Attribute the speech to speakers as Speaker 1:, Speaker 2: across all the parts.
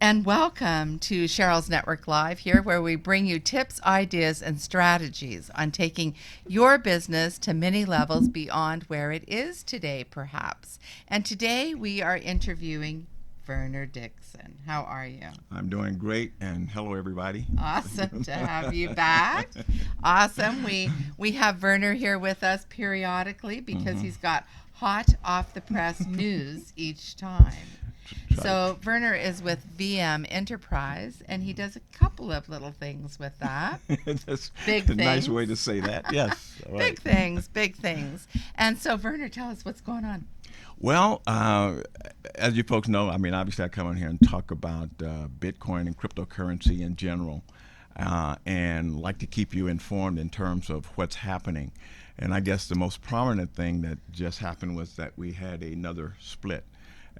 Speaker 1: And welcome to Sherial's Network Live here, where we bring you tips, ideas, and strategies on taking your business to many levels beyond where it is today, perhaps. And today we are interviewing Verner Dixon. How are you?
Speaker 2: I'm doing great, and hello, everybody.
Speaker 1: Awesome to have you back. Awesome. We have Verner here with us periodically because he's got hot off-the-press news each time. So Verner is with VM Enterprise, and he does a couple of little things with that.
Speaker 2: That's
Speaker 1: Big
Speaker 2: a
Speaker 1: things.
Speaker 2: nice way to say that. Yes. All right.
Speaker 1: Big things, big things. And so Verner, tell us what's going on.
Speaker 2: Well, as you folks know, I mean, obviously I come in here and talk about Bitcoin and cryptocurrency in general, and like to keep you informed in terms of what's happening. And I guess the most prominent thing that just happened was that we had another split.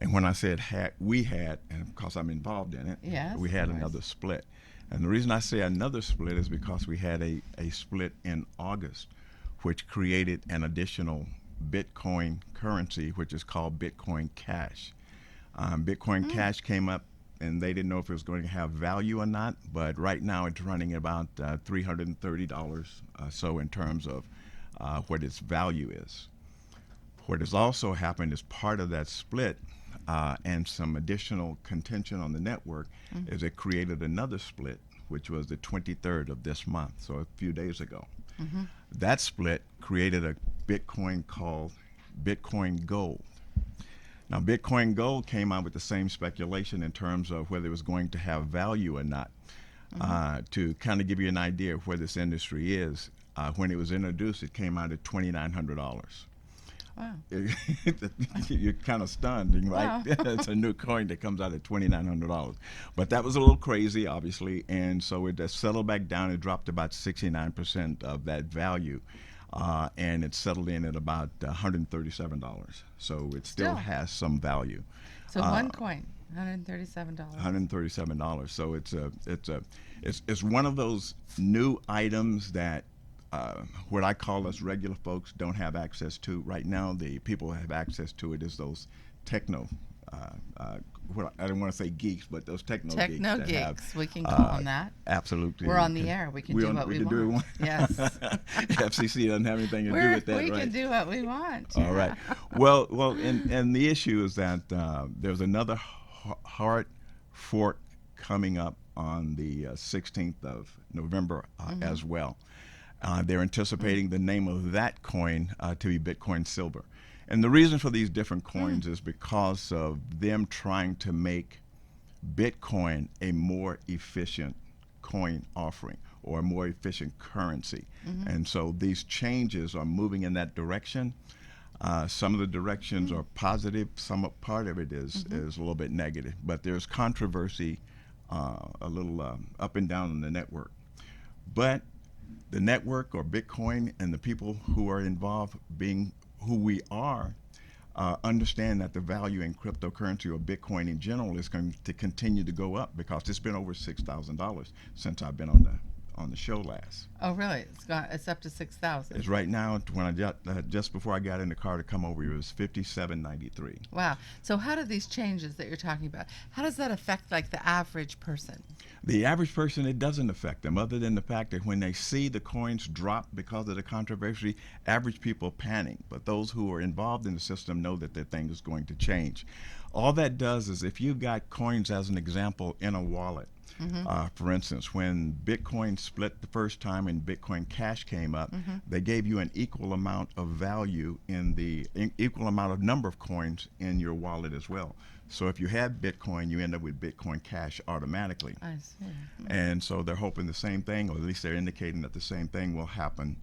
Speaker 2: And when I said we had, and because I'm involved in it,
Speaker 1: Yes,
Speaker 2: we had
Speaker 1: of course.
Speaker 2: another split. And the reason I say another split is because we had a split in August, which created an additional Bitcoin currency, which is called Bitcoin Cash. Bitcoin Cash came up, and they didn't know if it was going to have value or not, but right now it's running about $330 so in terms of what its value is. What has also happened as part of that split and some additional contention on the network is it created another split, which was the 23rd of this month, so a few days ago. That split created a Bitcoin called Bitcoin Gold. Now, Bitcoin Gold came out with the same speculation in terms of whether it was going to have value or not. To kind of give you an idea of where this industry is, when it was introduced, it came out at $2,900.
Speaker 1: Wow.
Speaker 2: You're kind of stunned, right?
Speaker 1: Wow.
Speaker 2: It's a new coin that comes out at $2,900. But that was a little crazy, obviously, and so it just settled back down. It dropped about 69% of that value, and it settled in at about $137. So it still has some value.
Speaker 1: So one coin, $137.
Speaker 2: $137. So it's one of those new items that what I call us regular folks don't have access to. Right now, the people who have access to it is those techno, I don't want to say geeks, but those techno
Speaker 1: geeks.
Speaker 2: Have,
Speaker 1: we can call them that.
Speaker 2: Absolutely.
Speaker 1: We're on the air. We can do what we want. Yes.
Speaker 2: FCC doesn't have anything to do with that,
Speaker 1: we
Speaker 2: right?
Speaker 1: can do what we want.
Speaker 2: All right. Well, and the issue is that there's another hard fork coming up on the 16th of November as well. They're anticipating the name of that coin to be Bitcoin Silver. And the reason for these different coins is because of them trying to make Bitcoin a more efficient coin offering or a more efficient currency. And so these changes are moving in that direction. Some of the directions are positive. Some part of it is a little bit negative. But there's controversy a little up and down in the network. But the network or Bitcoin and the people who are involved, being who we are, understand that the value in cryptocurrency or Bitcoin in general is going to continue to go up because it's been over $6,000 since I've been on the show last.
Speaker 1: Oh, really? It's up to 6,000.
Speaker 2: It's right now. When I got just before I got in the car to come over, it was $57.93.
Speaker 1: Wow. So how do these changes that you're talking about? How does that affect like the average person?
Speaker 2: The average person, it doesn't affect them, other than the fact that when they see the coins drop because of the controversy, average people panic. But those who are involved in the system know that their thing is going to change. All that does is if you've got coins, as an example, in a wallet, for instance, when Bitcoin split the first time and Bitcoin Cash came up, they gave you an equal amount of value in the equal amount of number of coins in your wallet as well. So if you have Bitcoin, you end up with Bitcoin Cash automatically.
Speaker 1: I see.
Speaker 2: And so they're hoping the same thing, or at least they're indicating that the same thing will happen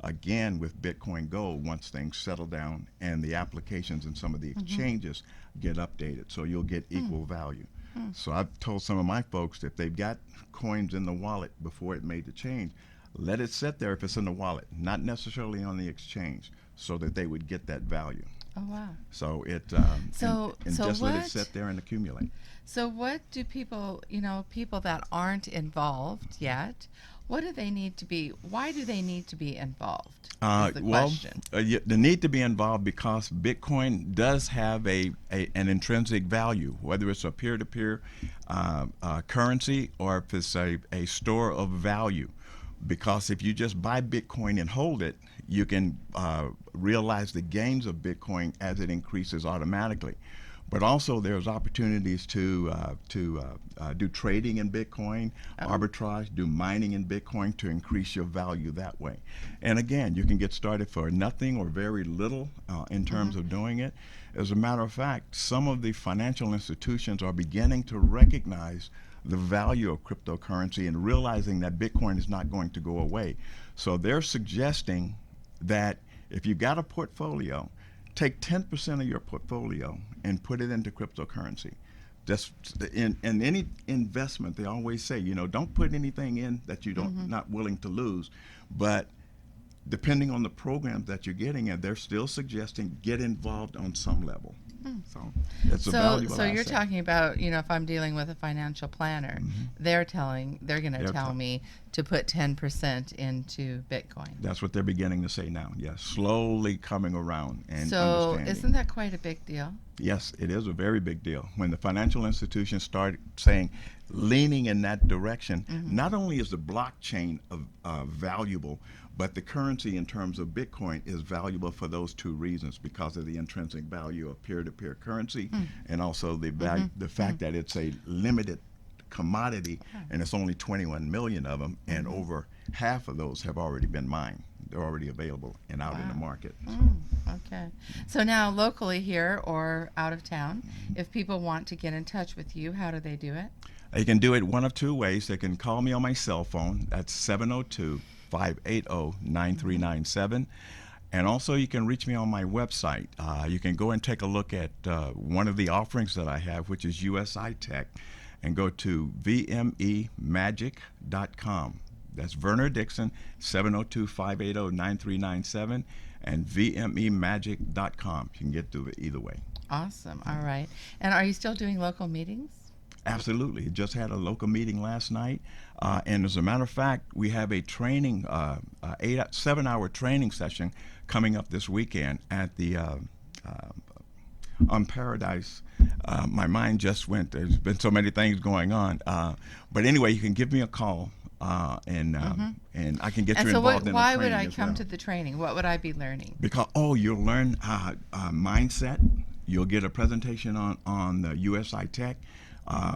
Speaker 2: again with Bitcoin Gold once things settle down and the applications and some of the exchanges get updated. So you'll get equal value. So I've told some of my folks that if they've got coins in the wallet before it made the change, let it sit there if it's in the wallet, not necessarily on the exchange, so that they would get that value.
Speaker 1: Oh, wow.
Speaker 2: So it
Speaker 1: So
Speaker 2: just
Speaker 1: what,
Speaker 2: let it sit there and accumulate.
Speaker 1: So what do people, people that aren't involved yet, What do they need to be? Why do they need to be involved? Is the
Speaker 2: Well,
Speaker 1: question.
Speaker 2: the need to be involved because Bitcoin does have an intrinsic value, whether it's a peer-to-peer currency or if it's a store of value. Because if you just buy Bitcoin and hold it, you can realize the gains of Bitcoin as it increases automatically. But also there's opportunities to do trading in Bitcoin, arbitrage, do mining in Bitcoin to increase your value that way. And again, you can get started for nothing or very little in terms of doing it. As a matter of fact, some of the financial institutions are beginning to recognize the value of cryptocurrency and realizing that Bitcoin is not going to go away. So they're suggesting that if you've got a portfolio, take 10% of your portfolio and put it into cryptocurrency. Just in any investment, they always say, don't put anything in that you don't not willing to lose. But depending on the programs that you're getting in, they're still suggesting get involved on some level. So it's a valuable
Speaker 1: So you're
Speaker 2: asset.
Speaker 1: talking about, if I'm dealing with a financial planner, they're going to tell me to put 10% into Bitcoin.
Speaker 2: That's what they're beginning to say now. Yes, slowly coming around and
Speaker 1: So
Speaker 2: understanding.
Speaker 1: isn't that quite a big deal?
Speaker 2: Yes, it is a very big deal. When the financial institutions start leaning in that direction, not only is the blockchain valuable, but the currency in terms of Bitcoin is valuable for those two reasons, because of the intrinsic value of peer-to-peer currency and also the value, the fact that it's a limited commodity and it's only 21 million of them, and over half of those have already been mined. They're already available and out in the market.
Speaker 1: Okay. So now locally here or out of town, if people want to get in touch with you, how do they do it?
Speaker 2: They can do it one of two ways. They can call me on my cell phone. That's 702-580-9397. And also you can reach me on my website. You can go and take a look at one of the offerings that I have, which is USI Tech, and go to vmemagic.com. That's Verner Dixon, 702-580-9397, and vmemagic.com. You can get to it either way.
Speaker 1: Awesome. All right. And are you still doing local meetings?
Speaker 2: Absolutely. Just had a local meeting last night. And as a matter of fact, we have a training, 7-hour training session coming up this weekend at the on Paradise. My mind just went. There's been so many things going on. But anyway, you can give me a call. And I can get you involved in the training.
Speaker 1: Why would I come to the training? What would I be learning?
Speaker 2: Because you'll learn mindset. You'll get a presentation on the USI Tech.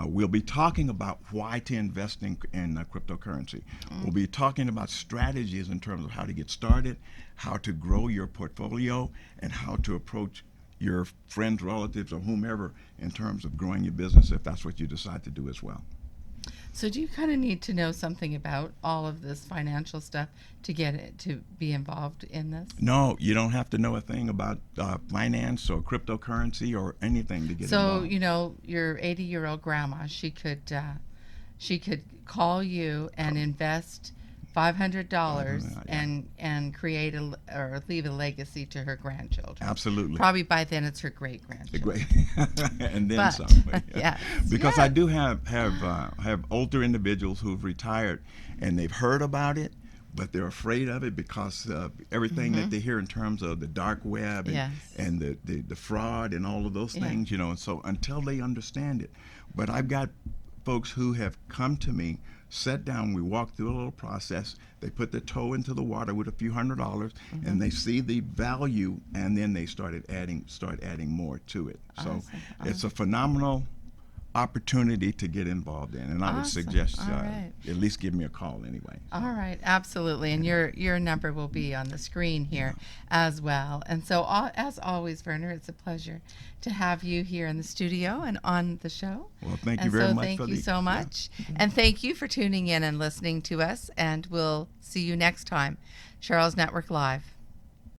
Speaker 2: We'll be talking about why to invest in cryptocurrency. We'll be talking about strategies in terms of how to get started, how to grow your portfolio, and how to approach your friends, relatives, or whomever in terms of growing your business if that's what you decide to do as well.
Speaker 1: So do you kind of need to know something about all of this financial stuff to get it to be involved in this?
Speaker 2: No, you don't have to know a thing about finance or cryptocurrency or anything to get involved.
Speaker 1: So, your 80-year-old grandma, she could call you and invest $500 and create or leave a legacy to her grandchildren.
Speaker 2: Absolutely.
Speaker 1: Probably by then it's her great-grandchildren.
Speaker 2: And then some.
Speaker 1: Yes.
Speaker 2: Because I do have older individuals who've retired and they've heard about it, but they're afraid of it because of everything that they hear in terms of the dark web and the fraud and all of those things, and so until they understand it. But I've got folks who have come to me, sat down, we walked through a little process, they put their toe into the water with a few $100s, and they see the value, and then they start adding more to it.
Speaker 1: Awesome.
Speaker 2: So it's a phenomenal opportunity to get involved in, and I would suggest at least give me a call anyway.
Speaker 1: All right, absolutely, and your number will be on the screen here as well. And so, as always, Verner, it's a pleasure to have you here in the studio and on the show.
Speaker 2: Well, thank you very much.
Speaker 1: Thank you so much, and thank you for tuning in and listening to us. And we'll see you next time. Sherial's Network Live.